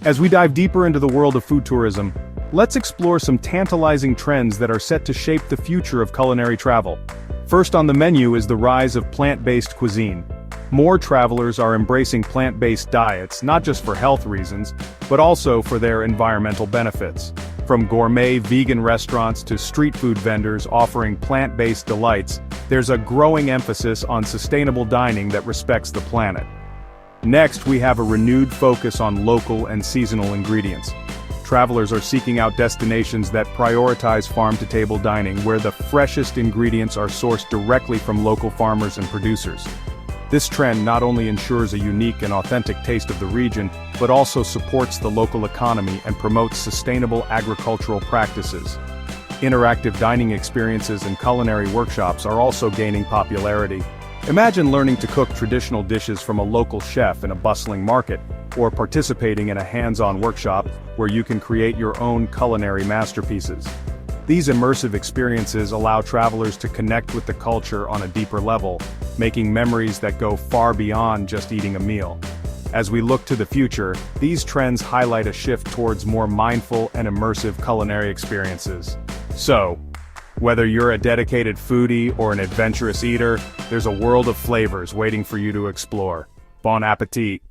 As we dive deeper into the world of food tourism, let's explore some tantalizing trends that are set to shape the future of culinary travel. First on the menu is the rise of plant-based cuisine. More travelers are embracing plant-based diets not just for health reasons, but also for their environmental benefits. From gourmet vegan restaurants to street food vendors offering plant-based delights, there's a growing emphasis on sustainable dining that respects the planet. Next, we have a renewed focus on local and seasonal ingredients. Travelers are seeking out destinations that prioritize farm-to-table dining where the freshest ingredients are sourced directly from local farmers and producers. This trend not only ensures a unique and authentic taste of the region, but also supports the local economy and promotes sustainable agricultural practices. Interactive dining experiences and culinary workshops are also gaining popularity. Imagine learning to cook traditional dishes from a local chef in a bustling market, or participating in a hands-on workshop where you can create your own culinary masterpieces. These immersive experiences allow travelers to connect with the culture on a deeper level, making memories that go far beyond just eating a meal. As we look to the future, these trends highlight a shift towards more mindful and immersive culinary experiences. So, whether you're a dedicated foodie or an adventurous eater, there's a world of flavors waiting for you to explore. Bon appetit!